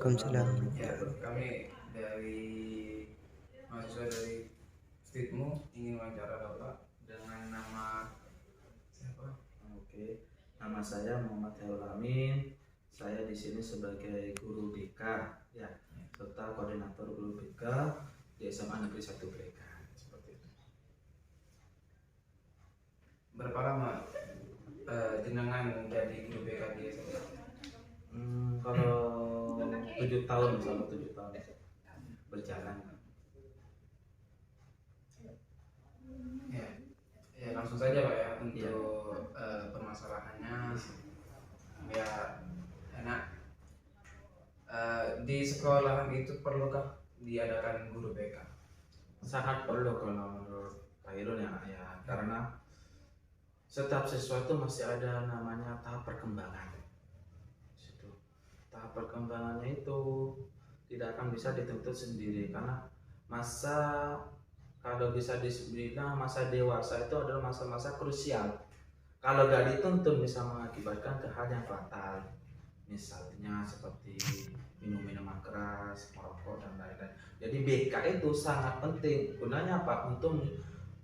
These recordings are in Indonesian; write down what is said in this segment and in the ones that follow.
Waalaikumsalam. Ya, kami dari mahasiswa dari Fitmu ingin wawancara Bapak dengan nama siapa? Oke, nama saya Muhammad Khairul Amin. Saya di sini sebagai guru BK, ya, serta koordinator guru BK di SMA Negeri 1 Blekan. Seperti itu. Berapa lama jenengan jadi guru BK di SMA? Kalau 7 tahun, misalnya 7 tahun berjalan. Ya, ya langsung saja Pak ya untuk permasalahannya biar enak. Di sekolah itu perlukah diadakan guru BK? Sangat perlu kalau menurut Pak Irul ya, karena setiap siswa itu masih ada namanya tahap perkembangan. Situ. Tahap perkembangannya itu tidak akan bisa dituntut sendiri karena masa, kalau bisa dibilang masa dewasa itu adalah masa-masa krusial. Kalau gak dituntun bisa mengakibatkan ke hal yang fatal, misalnya seperti minum minuman keras, merokok dan lain-lain. Jadi BK itu sangat penting. Gunanya apa? Untuk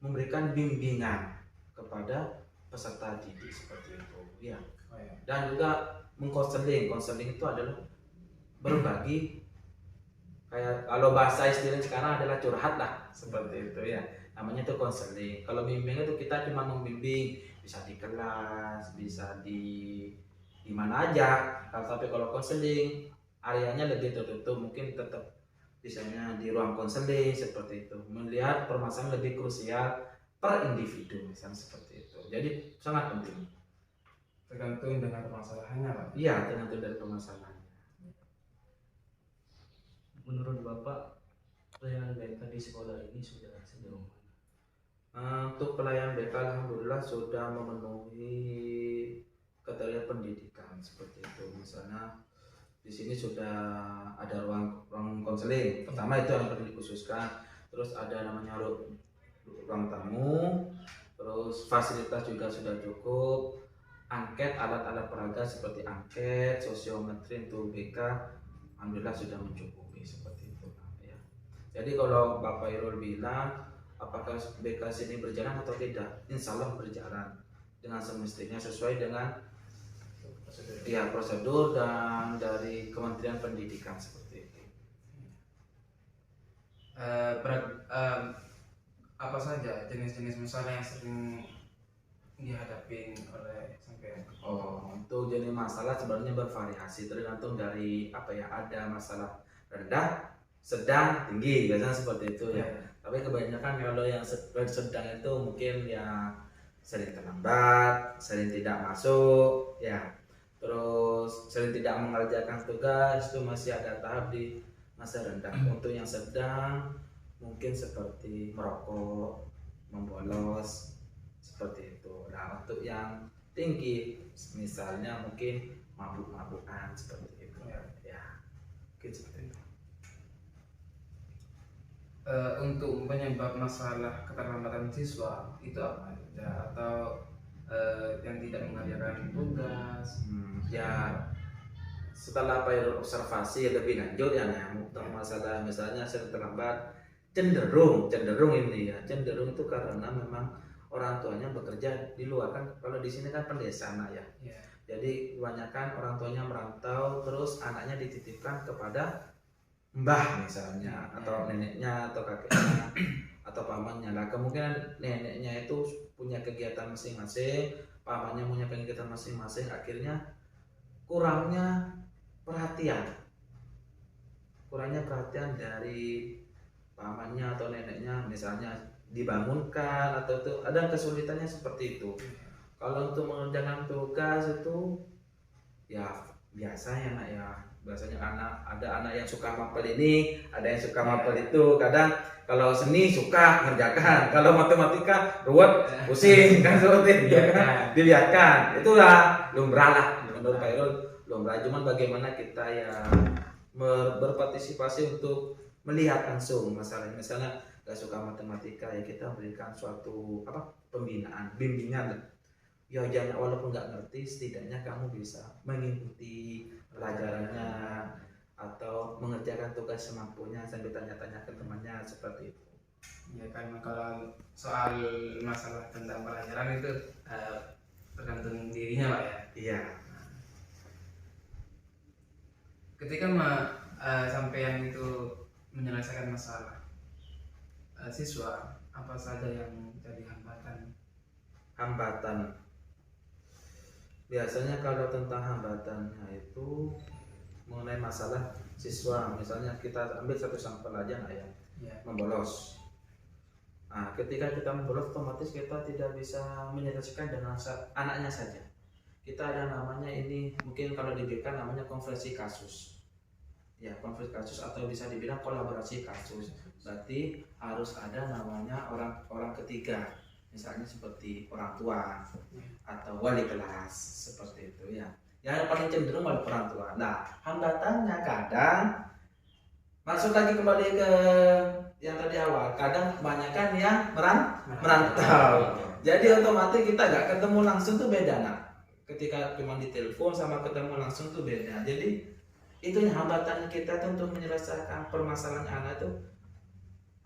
memberikan bimbingan kepada peserta didik seperti itu, ya. Oh, ya. Dan juga mengkonseling. Konseling itu adalah berbagi, kayak kalau bahasa istilahnya sekarang adalah curhat lah, seperti itu ya. Namanya itu konseling. Kalau bimbing itu kita cuma membimbing, bisa di kelas, bisa di mana aja. Tapi kalau konseling areanya lebih tertutup, mungkin tetap misalnya di ruang konseling seperti itu, melihat permasalahan lebih krusial per individu misalnya seperti itu. Jadi sangat penting. Tergantung dengan permasalahannya Pak. Iya, tergantung dari permasalahannya. Menurut Bapak, pelayanan BK di sekolah ini sudah sejauh mana? Untuk pelayan BK alhamdulillah sudah memenuhi kriteria pendidikan seperti itu. Misalnya di sini sudah ada ruang konseling. Pertama itu yang perlu dikhususkan. Terus ada namanya ruang tamu. Terus fasilitas juga sudah cukup. Angket, alat-alat peraga seperti angket, sosiometri untuk BK alhamdulillah sudah mencukupi seperti itu ya. Jadi kalau Bapak Irul bilang apakah BK sini berjalan atau tidak, insya Allah berjalan dengan semestinya sesuai dengan prosedur dan dari Kementerian Pendidikan seperti itu. Apa saja jenis-jenis masalah yang sering dihadapi oleh sampean? Untuk jenis masalah sebenarnya bervariasi tergantung dari ada masalah rendah, sedang, tinggi, biasanya seperti itu ya. Tapi kebanyakan kalau yang sedang itu mungkin ya sering terlambat, sering tidak masuk ya. Terus sering tidak mengerjakan tugas, itu masih ada tahap di masa rendah. Untuk yang sedang mungkin seperti merokok, membolos seperti itu. Nah, untuk yang tinggi misalnya mungkin mabuk-mabukan seperti itu ya. Mungkin seperti itu. Untuk penyebab masalah keterlambatan siswa itu apa ya? Atau yang tidak mengerjakan tugas? Ya setelah observasi lebih lanjut ya, untuk masalah misalnya sering terlambat, cenderung ini ya, cenderung itu karena memang orang tuanya bekerja di luar kan. Kalau di sini kan pedesaan ya. Jadi kebanyakan orang tuanya merantau, terus anaknya dititipkan kepada mbah misalnya, atau neneknya atau kakeknya atau pamannya. Lah kemungkinan neneknya itu punya kegiatan masing-masing, pamannya punya kegiatan masing-masing, akhirnya kurangnya perhatian dari pamannya atau neneknya, misalnya dibangunkan atau itu ada kesulitannya seperti itu. Kalau untuk mengerjakan tugas itu ya biasanya biasanya ada anak yang suka mapel ini, ada yang suka mapel itu. Kadang kalau seni suka ngerjakan, kalau matematika ruwet, pusing kan seperti itu kan, dibiarkan. Itulah lumrah lah menurut Pak Irul, lumrah. Cuman bagaimana kita ya berpartisipasi untuk melihat langsung masalahnya. Misalnya gak suka matematika ya kita berikan suatu pembinaan, bimbingan lah. Ya jangan, walaupun nggak ngerti setidaknya kamu bisa mengikuti pelajarannya, atau mengerjakan tugas semampunya sambil tanya-tanya ke temannya seperti itu. Ya kan, kalau soal masalah tentang pelajaran itu tergantung dirinya Pak ya. Iya. Ketika sampean itu menyelesaikan masalah siswa, apa saja yang jadi Hambatan. Biasanya kalau tentang hambatannya itu mengenai masalah siswa, misalnya kita ambil satu sampel aja ya, membolos. Nah, ketika kita membolos otomatis kita tidak bisa menyelesaikan dengan anaknya saja. Kita ada namanya ini, mungkin kalau di BK namanya konversi kasus. Ya, konversi kasus atau bisa dibilang kolaborasi kasus. Berarti harus ada namanya orang ketiga. Misalnya seperti orang tua atau wali kelas seperti itu ya. Yang paling cenderung orang tua. Nah, hambatannya kadang masuk lagi kembali ke yang tadi awal. Kadang kebanyakan yang merantau. Jadi otomatis kita nggak ketemu langsung tuh beda nak. Ketika cuma ditelepon sama ketemu langsung tuh beda. Jadi itu hambatan kita tuh untuk menyelesaikan permasalahan anak itu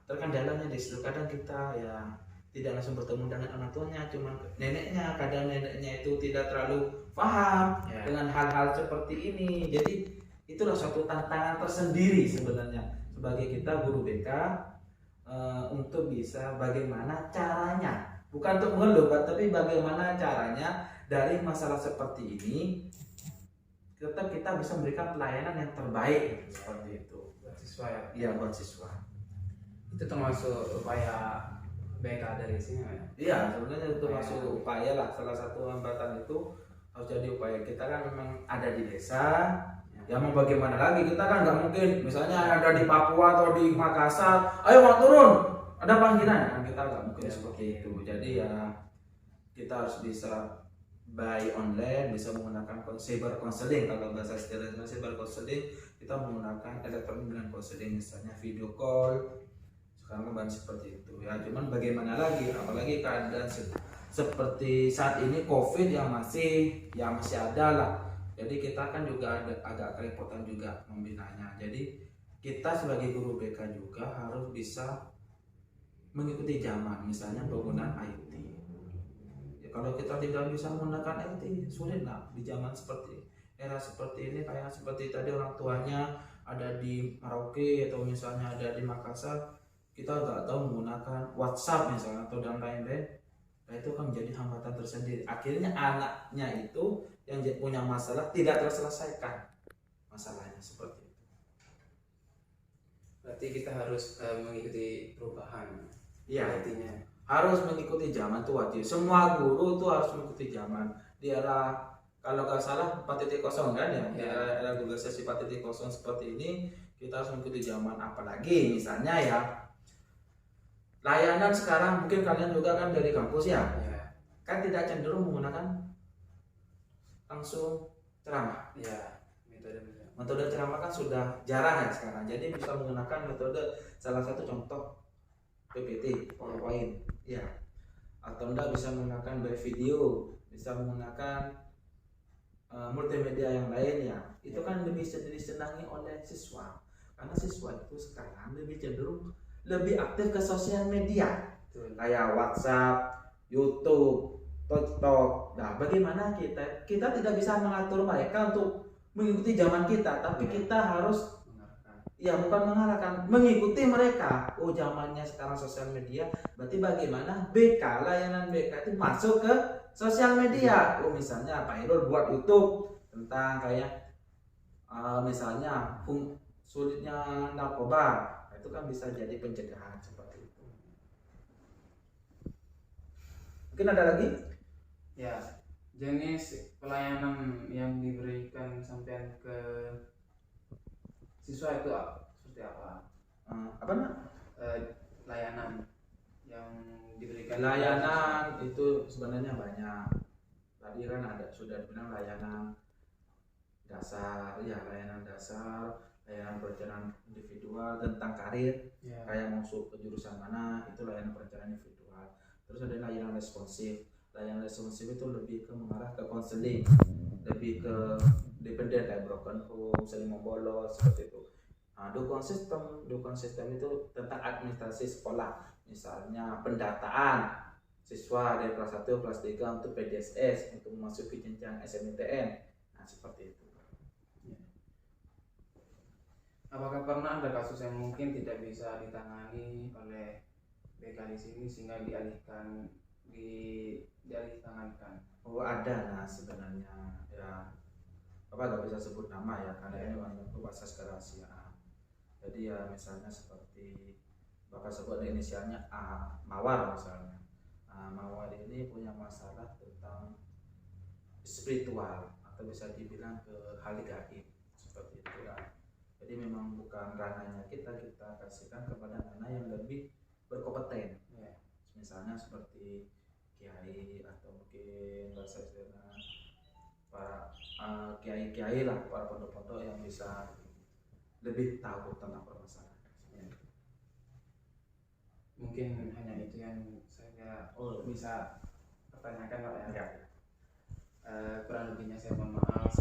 terkendalanya di situ. Kadang kita ya tidak langsung bertemu dengan orang tuanya, cuma neneknya. Kadang neneknya itu tidak terlalu paham dengan hal-hal seperti ini. Jadi itulah suatu tantangan tersendiri sebenarnya sebagai kita guru BK untuk bisa bagaimana caranya, bukan untuk mengeluh, tapi bagaimana caranya dari masalah seperti ini tetap kita bisa memberikan pelayanan yang terbaik seperti itu buat siswa ya. Iya, buat siswa. Itu termasuk upaya BK dari sini ya. Iya, sebenarnya itu masuk upaya lah. Salah satu hambatan itu harus jadi upaya. Kita kan memang ada di desa. Ya mau bagaimana lagi, kita kan nggak mungkin misalnya ada di Papua atau di Makassar, ayo mau turun, ada panggilan, kan kita nggak mungkin seperti itu. Jadi ya kita harus bisa by online, bisa menggunakan cyber counseling. Kalau bahasa istilahnya cyber counseling, kita menggunakan elektronik dengan counseling, misalnya video call. Sekarang banyak seperti itu ya. Cuman bagaimana lagi, apalagi keadaan seperti saat ini COVID yang masih ada lah. Jadi kita kan juga agak kerepotan juga membinanya. Jadi kita sebagai guru BK juga harus bisa mengikuti zaman, misalnya penggunaan IT. Ya, kalau kita tidak bisa menggunakan IT, sulit lah di zaman seperti era seperti ini. Kayak seperti tadi orang tuanya ada di Merauke atau misalnya ada di Makassar, kita nggak tahu menggunakan WhatsApp misalnya atau dan lain-lain. Nah, itu kan menjadi hambatan tersendiri. Akhirnya anaknya itu yang punya masalah tidak terselesaikan masalahnya seperti itu. Berarti kita harus mengikuti perubahan. Iya, artinya harus mengikuti zaman tuh wajib. Semua guru tuh harus mengikuti zaman. Di era kalau nggak salah 4.0 kan ya, di era globalisasi 4.0 seperti ini kita harus mengikuti zaman. Apalagi misalnya ya layanan sekarang, mungkin kalian juga kan dari kampus ya. Kan tidak cenderung menggunakan langsung ceramah. Ya, metode ceramah kan sudah jarang ya sekarang. Jadi bisa menggunakan metode, salah satu contoh PPT, PowerPoint, ya. Atau Anda bisa menggunakan by video, bisa menggunakan multimedia yang lain ya. Itu kan lebih disenangi oleh siswa. Karena siswa itu sekarang lebih cenderung lebih aktif ke sosial media. Kayak WhatsApp, YouTube, TikTok. Nah, bagaimana kita tidak bisa mengatur mereka untuk mengikuti zaman kita, tapi kita harus bukan mengarahkan, mengikuti mereka. Oh, zamannya sekarang sosial media, berarti bagaimana BK, layanan BK itu masuk ke sosial media. Oh, misalnya Pak Irul buat YouTube tentang kayak misalnya sulitnya narkoba, itu kan bisa jadi pencegahan seperti itu. Mungkin ada lagi? Ya, jenis pelayanan yang diberikan sampean ke siswa itu seperti apa? Apa nak? Layanan yang diberikan. Layanan itu sebenarnya banyak. Tadi kan sudah bilang layanan dasar, ya layanan dasar, layanan perencanaan individual tentang karir, kayak masuk ke jurusan mana, itu layanan perencanaan individual. Terus ada layanan responsif. Layanan responsif itu lebih ke mengarah ke konseling. lebih ke dependen kayak broken home, sering membolos seperti itu. Nah, dukungan sistem itu tentang administrasi sekolah, misalnya pendataan siswa dari kelas 1 kelas 3 untuk PDSS untuk memasuki jenjang SNMPTN. Nah, seperti itu. Apakah pernah ada kasus yang mungkin tidak bisa ditangani oleh BK di sini sehingga dialihkankan? Oh, ada. Nah, sebenarnya ya Bapak nggak bisa sebut nama ya karena ini menyangkut asas kerahasiaan. Jadi ya misalnya seperti Bapak sebut inisialnya A, Mawar misalnya. Nah, Mawar ini punya masalah tentang spiritual atau bisa dibilang ke hal gaib seperti itu ya. Jadi memang bukan ranahnya kita kasihkan kepada anak yang lebih berkompeten. Ya. Misalnya seperti kiai atau mungkin bahasa istilah para kiai-kiai lah, para pondok-pondok yang bisa lebih tahu tentang permasalahan. Mungkin hanya itu yang saya bisa pertanyakan Pak ya. Kurang lebihnya saya mohon maaf.